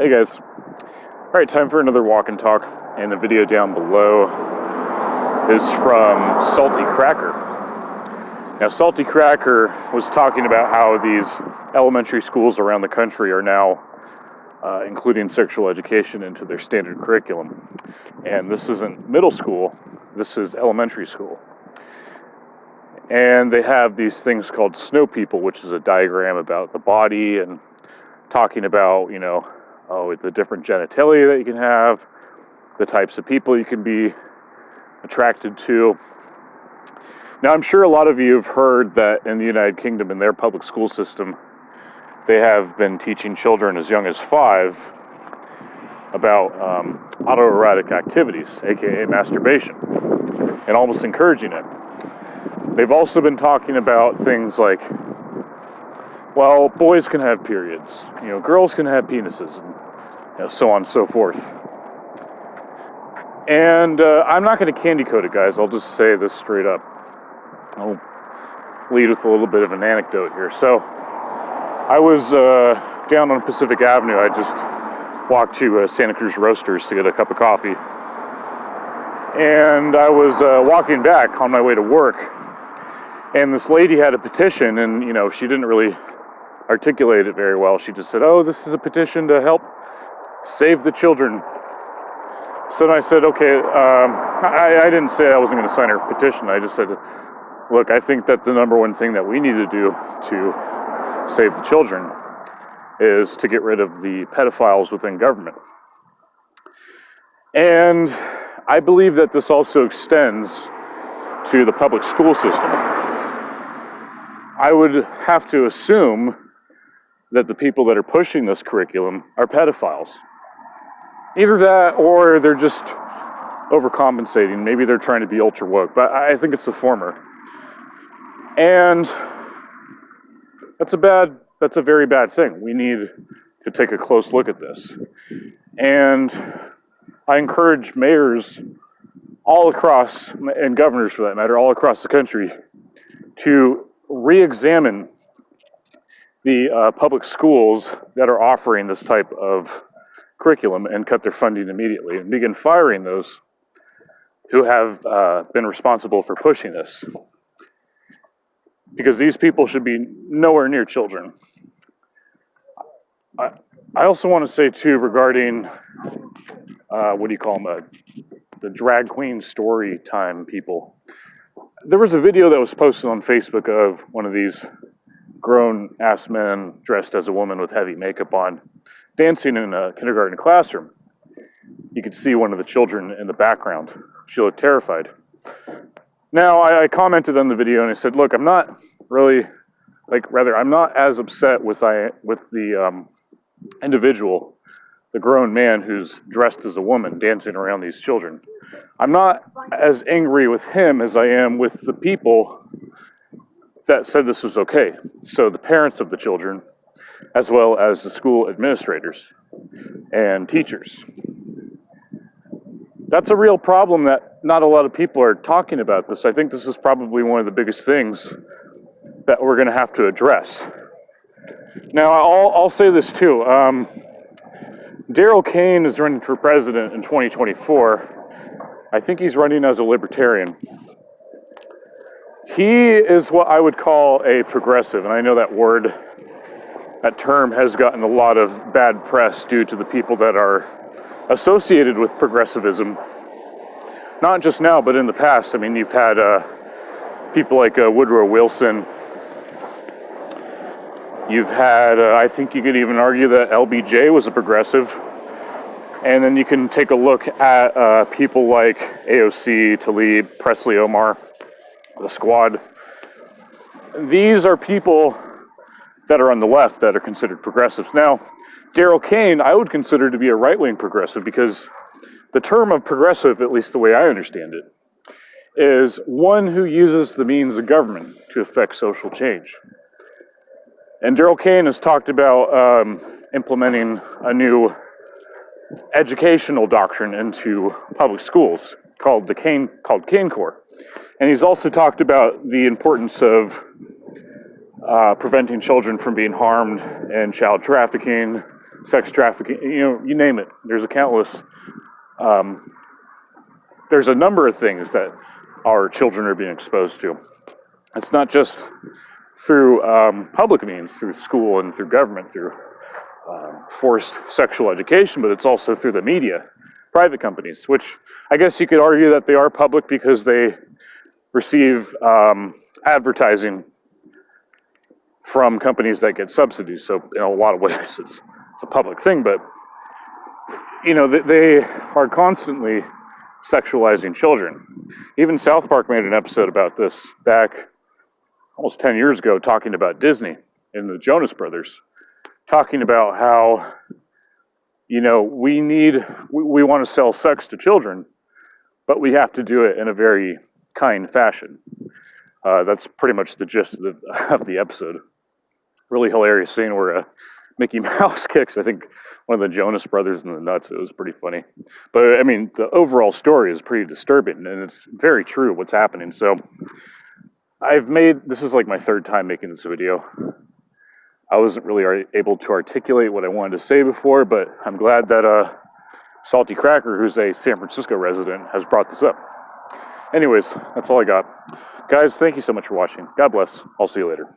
Hey guys. Alright, time for another walk and talk, and the video down below is from Salty Cracker. Now, Salty Cracker was talking about how these elementary schools around the country are now including sexual education into their standard curriculum. And this isn't middle school, this is elementary school. And they have these things called snow people, which is a diagram about the body and talking about, the different genitalia that you can have, the types of people you can be attracted to. Now, I'm sure a lot of you have heard that in the United Kingdom, in their public school system, they have been teaching children as young as 5 about autoerotic activities, aka masturbation, and almost encouraging it. They've also been talking about things like, well, boys can have periods, girls can have penises, and so on and so forth. And I'm not going to candy coat it, guys. I'll just say this straight up. I'll lead with a little bit of an anecdote here. So, I was down on Pacific Avenue. I just walked to Santa Cruz Roasters to get a cup of coffee. And I was walking back on my way to work. And this lady had a petition, and, she didn't really articulate it very well. She just said, "Oh, this is a petition to help save the children." So then I said, okay, I didn't say I wasn't going to sign her petition. I just said, look, I think that the number one thing that we need to do to save the children is to get rid of the pedophiles within government. And I believe that this also extends to the public school system. I would have to assume that the people that are pushing this curriculum are pedophiles. Either that, or they're just overcompensating. Maybe they're trying to be ultra woke, but I think it's the former. And that's a very bad thing. We need to take a close look at this. And I encourage mayors all across, and governors for that matter, all across the country, to re-examine the public schools that are offering this type of curriculum and cut their funding immediately and begin firing those who have been responsible for pushing this. Because these people should be nowhere near children. I also want to say too, regarding, the drag queen story time people. There was a video that was posted on Facebook of one of these grown-ass men dressed as a woman with heavy makeup on, dancing in a kindergarten classroom. You could see one of the children in the background. She looked terrified. Now, I commented on the video and I said, look, I'm not as upset with the individual, the grown man who's dressed as a woman dancing around these children. I'm not as angry with him as I am with the people that said this was okay. So the parents of the children, as well as the school administrators and teachers. That's a real problem that not a lot of people are talking about this. I think this is probably one of the biggest things that we're going to have to address. Now, I'll say this too. Daryl Kane is running for president in 2024. I think he's running as a libertarian. He is what I would call a progressive, and I know that term has gotten a lot of bad press due to the people that are associated with progressivism. Not just now, but in the past. I mean, you've had people like Woodrow Wilson. You've had, I think you could even argue that LBJ was a progressive. And then you can take a look at people like AOC, Tlaib, Presley Omar, the Squad. These are people that are on the left that are considered progressives. Now, Daryl Kane, I would consider to be a right-wing progressive because the term of progressive, at least the way I understand it, is one who uses the means of government to effect social change. And Daryl Kane has talked about implementing a new educational doctrine into public schools called Cane Corps. And he's also talked about the importance of preventing children from being harmed in child trafficking, sex trafficking, you name it. There's a countless, there's a number of things that our children are being exposed to. It's not just through public means, through school and through government, through forced sexual education, but it's also through the media, private companies, which I guess you could argue that they are public because they receive advertising from companies that get subsidies. So in a lot of ways, it's a public thing, but they are constantly sexualizing children. Even South Park made an episode about this back almost 10 years ago, talking about Disney and the Jonas Brothers, talking about how, we want to sell sex to children, but we have to do it in a very kind fashion. That's pretty much the gist of the episode. Really hilarious scene where Mickey Mouse kicks, I think, one of the Jonas Brothers in the nuts. It was pretty funny. But, I mean, the overall story is pretty disturbing, and it's very true what's happening. So, this is like my third time making this video. I wasn't really able to articulate what I wanted to say before, but I'm glad that Salty Cracker, who's a San Francisco resident, has brought this up. Anyways, that's all I got. Guys, thank you so much for watching. God bless. I'll see you later.